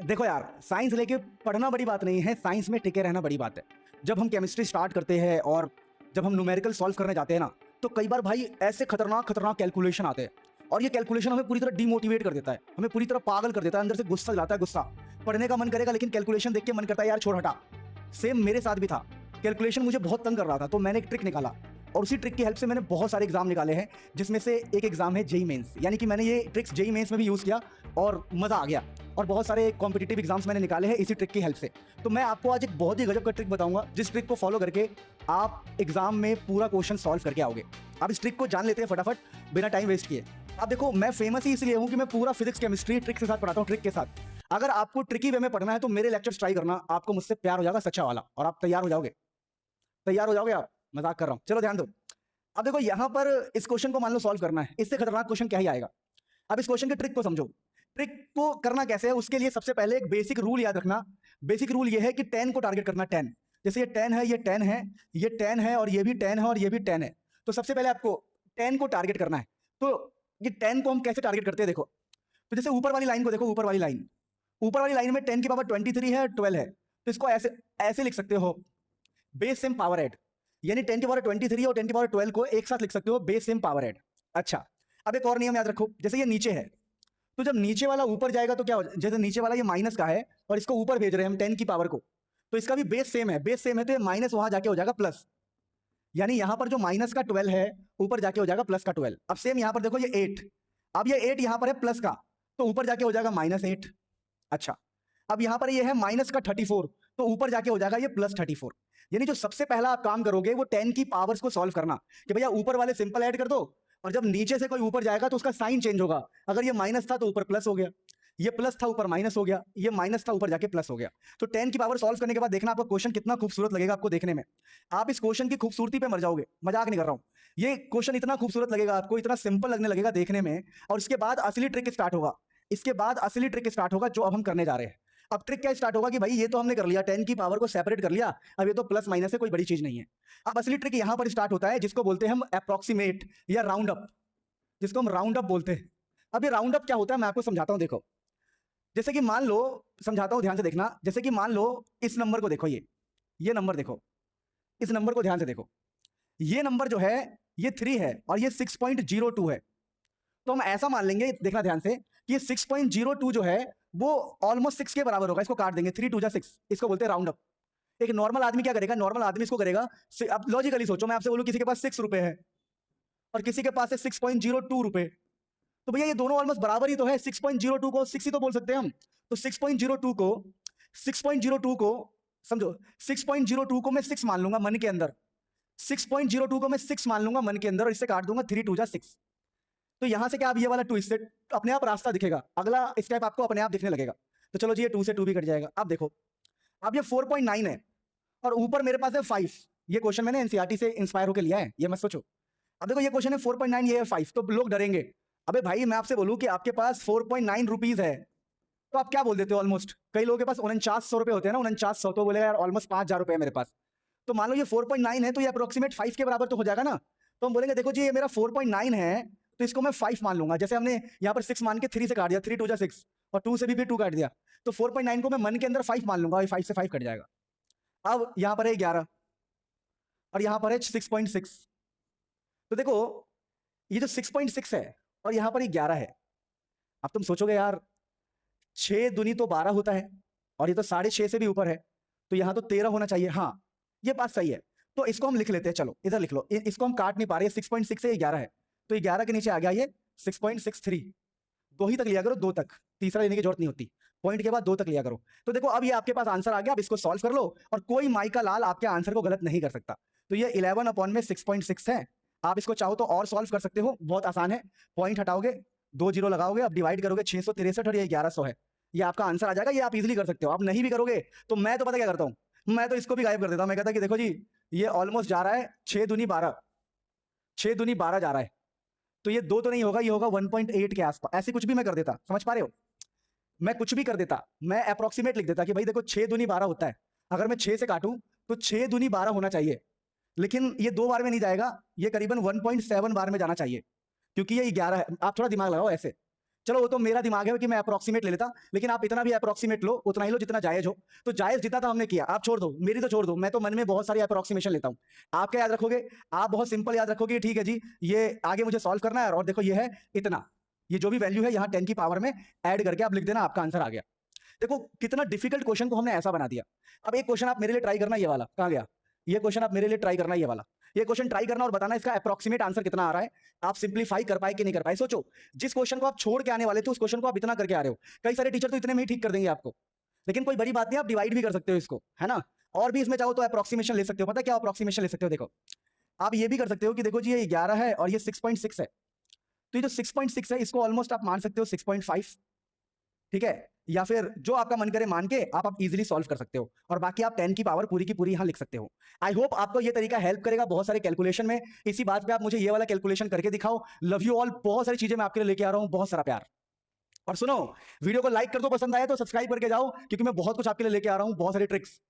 देखो यार, साइंस लेके पढ़ना बड़ी बात नहीं है, साइंस में टिके रहना बड़ी बात है। जब हम केमिस्ट्री स्टार्ट करते हैं और जब हम न्यूमेरिकल सॉल्व करने जाते हैं ना, तो कई बार भाई ऐसे खतरनाक खतरनाक कैलकुलेशन आते हैं और ये कैलकुलेशन हमें पूरी तरह डिमोटिवेट कर देता है, हमें पूरी तरह पागल कर देता है, अंदर से गुस्सा दिलाता है। गुस्सा पढ़ने का मन करेगा लेकिन कैलकुलेशन देख के मन करता है यार छोड़ हटा। सेम मेरे साथ भी था, कैलकुलेशन मुझे बहुत तंग कर रहा था, तो मैंने एक ट्रिक निकाला और उसी ट्रिक की हेल्प से मैंने बहुत सारे एग्जाम निकाले हैं, जिसमें से एक एग्जाम है जेई मेंस। यानी कि मैंने ये ट्रिक्स जेई मेंस में भी यूज़ किया और मज़ा आ गया। और बहुत सारे कॉम्पिटिटिव एग्जाम्स मैंने निकाले हैं इसी ट्रिक की हेल्प से। तो मैं आपको आज एक बहुत ही गजब का ट्रिक बताऊंगा, जिस ट्रिक को फॉलो करके आप एग्जाम में पूरा क्वेश्चन सॉल्व करके आओगे। आप इस ट्रिक को जान लेते हैं फटाफट, बिना टाइम वेस्ट किए। आप देखो, मैं फेमस ही इसलिए हूँ कि मैं पूरा फिजिक्स केमिस्ट्री ट्रिक के साथ पढ़ाता हूँ, ट्रिक के साथ। अगर आपको ट्रिकी वे में पढ़ना है तो मेरे लेक्चर्स ट्राई करना, आपको मुझसे प्यार हो जाएगा सच्चा वाला, और आप तैयार हो जाओगे। तैयार हो जाओगे आप? मजाक कर रहा हूँ, चलो ध्यान दो। अब देखो, यहां पर इस क्वेश्चन को मान लो सॉल्व करना है, इससे खतरनाक क्वेश्चन क्या ही आएगा। अब इस क्वेश्चन के ट्रिक को समझो। ट्रिक को करना कैसे है, उसके लिए सबसे पहले एक बेसिक रूल याद रखना। बेसिक रूल ये है कि 10 को टारगेट करना। 10, जैसे ये 10 है, ये 10 है, ये 10 है, और ये भी 10 है, और ये भी 10 है। तो सबसे पहले आपको 10 को टारगेट करना है। तो ये 10 को हम कैसे टारगेट करते हैं, देखो। तो जैसे ऊपर वाली लाइन को देखो, ऊपर वाली लाइन में 10 की पावर 23 है, 12 है। तो इसको ऐसे ऐसे लिख सकते हो, बेस सेम पावर ऐड। यानी 10 की पावर 23 और 10 की पावर 12 को एक साथ लिख सकते हो, बेस सेम पावर ऐड। अच्छा, अब एक और नियम याद रखो। जैसे ये नीचे है, तो जब नीचे वाला ऊपर जाएगा तो क्या हो, जैसे नीचे वाला ये माइनस का है और इसको ऊपर भेज रहे हैं हम 10 की पावर को, तो इसका भी बेस सेम है। बेस सेम है तो ये माइनस वहां जाके हो जाएगा प्लस। यानी यहां पर जो माइनस का 12 है, ऊपर जाके हो जाएगा प्लस का 12। अब सेम यहां पर देखो, ये 8, अब ये 8 यहां पर है प्लस का, तो ऊपर जाके हो जाएगा -8। अच्छा, अब यहां पर ये है माइनस का 34, तो ऊपर जाके हो जाएगा ये +34। यानी जो सबसे पहला आप काम करोगे वो 10 की पावर्स को सॉल्व करना, कि भैया ऊपर वाले सिंपल ऐड कर दो, और जब नीचे से कोई ऊपर जाएगा तो उसका साइन चेंज होगा। अगर ये माइनस था तो ऊपर प्लस हो गया, ये प्लस था ऊपर माइनस हो गया, ये माइनस था ऊपर जाके प्लस हो गया। तो 10 की पावर सॉल्व करने के बाद देखना आपका क्वेश्चन कितना खूबसूरत लगेगा आपको देखने में। आप इस क्वेश्चन की खूबसूरती पे मर जाओगे, मजाक नहीं कर रहा हूं। ये क्वेश्चन इतना खूबसूरत लगेगा आपको, इतना सिंपल लगने लगेगा देखने में। और इसके बाद असली ट्रिक स्टार्ट होगा, इसके बाद असली ट्रिक स्टार्ट होगा जो अब हम करने जा रहे हैं। अब ट्रिक क्या स्टार्ट होगा कि भाई ये तो हमने कर लिया, 10 की पावर को सेपरेट कर लिया, अब ये तो प्लस माइनस है, कोई बड़ी चीज नहीं है। अब असली ट्रिक यहां पर स्टार्ट होता है, जिसको बोलते हैं हम अप्रोक्सीमेट या राउंड अप, जिसको हम राउंड अप बोलते हैं। अब ये राउंड अप क्या होता है मैं आपको समझाता हूं, देखो। जैसे कि मान लो, समझाता हूं ध्यान से देखना। जैसे कि मान लो इस नंबर को देखो, ये नंबर देखो, इस नंबर को ध्यान से देखो। ये नंबर जो है ये 3 है और ये 6.02 है। तो हम ऐसा मान लेंगे, देखना ध्यान से, कि ये 6.02 जो है वो ऑलमोस्ट 6 के बराबर होगा। इसको काट देंगे, 3 2 जा 6, इसको बोलते हैं राउंड अप। एक नॉर्मल आदमी क्या करेगा, नॉर्मल आदमी इसको करेगा। अब लॉजिकली सोचो, मैं आपसे बोलूं किसी के पास 6 रुपए है और किसी के पास है 6.02 रुपए, तो भैया ये दोनों ऑलमोस्ट बराबर ही तो है। 6.02 को 6 ही तो बोल सकते हैं हम। तो 6.02 को समझो, 6.02 को मैं 6 मान लूंगा मन के अंदर, 6.02 को मैं 6 मान लूंगा मन के अंदर, और इससे काट दूंगा 3 2 जा 6। तो यहां से क्या, अब ये वाला 2, इससे अपने आप रास्ता दिखेगा, अगला स्टेप आपको अपने आप दिखने लगेगा। तो चलो जी, ये 2 से 2 भी कट जाएगा। अब देखो, अब ये 4.9 है और ऊपर मेरे पास है 5। ये क्वेश्चन मैंने एनसीईआरटी से इंस्पायर होकर लिया है, ये मत सोचो। अब देखो, ये क्वेश्चन है 4.9, ये है 5, तो लोग डरेंगे। अबे भाई, मैं आपसे बोलूं कि आपके पास 4.9 रुपीज है, तो आप क्या बोल देते हो ऑलमोस्ट। कई लोगों के पास 4900 रुपए होते हैं ना, 4900, तो बोलेगा यार ऑलमोस्ट 5000 रुपए है मेरे पास। तो मान लो ये 4.9 है, तो ये अप्रोक्सीमेट 5 के बराबर तो हो जाएगा ना। तो हम बोलेंगे देखो जी, ये मेरा 4.9 है, तो इसको मैं 5 मान लूंगा। जैसे हमने यहाँ पर 6 मान के 3 से काट दिया, 3 2 जा 6, और 2 से भी 2 काट दिया, तो 4.9 को मैं मन के अंदर 5 मान लूंगा, 5 से 5 कट जाएगा। अब यहाँ पर है 11 और यहाँ पर है 6.6। तो देखो, ये जो 6.6 है और यहाँ पर ये 11 है। अब तुम सोचोगे यार 6 दूनी तो 12 होता है, और ये तो 6.5 से भी ऊपर है, तो यहाँ तो 13 होना चाहिए। हाँ, ये बात सही है। तो इसको हम लिख लेते हैं, चलो इधर लिख लो। इसको हम काट नहीं पा रहे, 6.6 से 11 है, तो 11 के नीचे आ गया ये 6.63। 2 ही तक लिया करो, 2 तक, तीसरा लेने की जरूरत नहीं होती। पॉइंट के बाद 2 तक लिया करो। तो देखो, अब ये आपके पास आंसर आ गया। अब इसको सॉल्व कर लो और कोई माई का लाल आपके आंसर को गलत नहीं कर सकता। तो ये 11 अपॉन में 6.6 है। आप इसको चाहो तो और सॉल्व कर सकते हो, बहुत आसान है। पॉइंट हटाओगे, 2 जीरो लगाओगे, अब डिवाइड करोगे 663 और ये 1100 है। ये आपका आंसर आ जाएगा। ये आप इजीली कर सकते हो। आप नहीं भी करोगे तो मैं तो पता क्या करता हूं, मैं तो इसको भी गायब कर देता हूं। मैं कहता कि देखो जी, ये ऑलमोस्ट जा रहा है 6 दूनी 12, 6 दूनी 12 जा रहा है, तो ये 2 तो नहीं होगा, ये होगा 1.8 के आसपास। ऐसे कुछ भी मैं कर देता, समझ पा रहे हो। मैं कुछ भी कर देता, मैं अप्रोक्सीमेट लिख देता कि भाई देखो 6 दूनी 12 होता है। अगर मैं 6 से काटूं तो 6 दूनी 12 होना चाहिए, लेकिन ये 2 बार में नहीं जाएगा, ये करीबन 1.7 बार में जाना चाहिए, क्योंकि ये 11 है। आप थोड़ा दिमाग लगाओ ऐसे, चलो वो तो मेरा दिमाग है कि मैं अप्रोक्सीमेट ले लेता, लेकिन आप इतना भी अप्रोक्सीमेट लो, उतना ही लो जितना जायज हो। तो जायज जितना था हमने किया, आप छोड़ दो, मेरी तो छोड़ दो, मैं तो मन में बहुत सारी अप्रोक्सीमेशन लेता हूँ। आप क्या याद रखोगे? आप बहुत सिंपल याद रखोगे, ठीक है जी, ये आगे मुझे सॉल्व करना है और देखो ये है इतना, ये जो भी वैल्यू है यहाँ 10 की पावर में ऐड करके आप लिख देना, आपका आंसर आ गया। देखो कितना डिफिकल्ट क्वेश्चन को हमने ऐसा बना दिया। अब एक क्वेश्चन आप मेरे लिए ट्राई करना, ये वाला कहाँ गया, ये क्वेश्चन आप मेरे लिए ट्राई करना, ये वाला, ये क्वेश्चन ट्राई करना और बताना इसका अप्रोक्सीमेट आंसर कितना आ रहा है, आप सिंप्लीफाई कर पाए कि नहीं कर पाए। सोचो, जिस क्वेश्चन को आप छोड़ के आने वाले थे उस क्वेश्चन को आप इतना करके आ रहे हो। कई सारे टीचर तो इतने में ही ठीक कर देंगे आपको, लेकिन कोई बड़ी बात नहीं, आप डिवाइड भी कर सकते हो इसको, है ना। और भी इसमें चाहो तो अप्रोक्सीमेशन ले सकते हो। पता है क्या अप्रोक्सीमेशन ले सकते हो? देखो आप ये भी कर सकते हो कि देखो जी ये 11 है और ये 6.6 है, तो ये जो 6.6 है इसको ऑलमोस्ट आप मान सकते हो 6.5, ठीक है। या फिर जो आपका मन करे मान के आप इजीली सॉल्व कर सकते हो, और बाकी आप 10 की पावर पूरी की पूरी यहां लिख सकते हो। आई होप आपको ये तरीका हेल्प करेगा बहुत सारे कैलकुलेशन में। इसी बात पे आप मुझे ये वाला कैलकुलेशन करके दिखाओ। लव यू ऑल, बहुत सारी चीजें मैं आपके लिए लेके आ रहा हूं, बहुत सारा प्यार। और सुनो, वीडियो को लाइक कर दो, पसंद आया तो सब्सक्राइब करके जाओ, क्योंकि मैं बहुत कुछ आपके लिए लेके आ रहा हूं, बहुत सारी ट्रिक्स।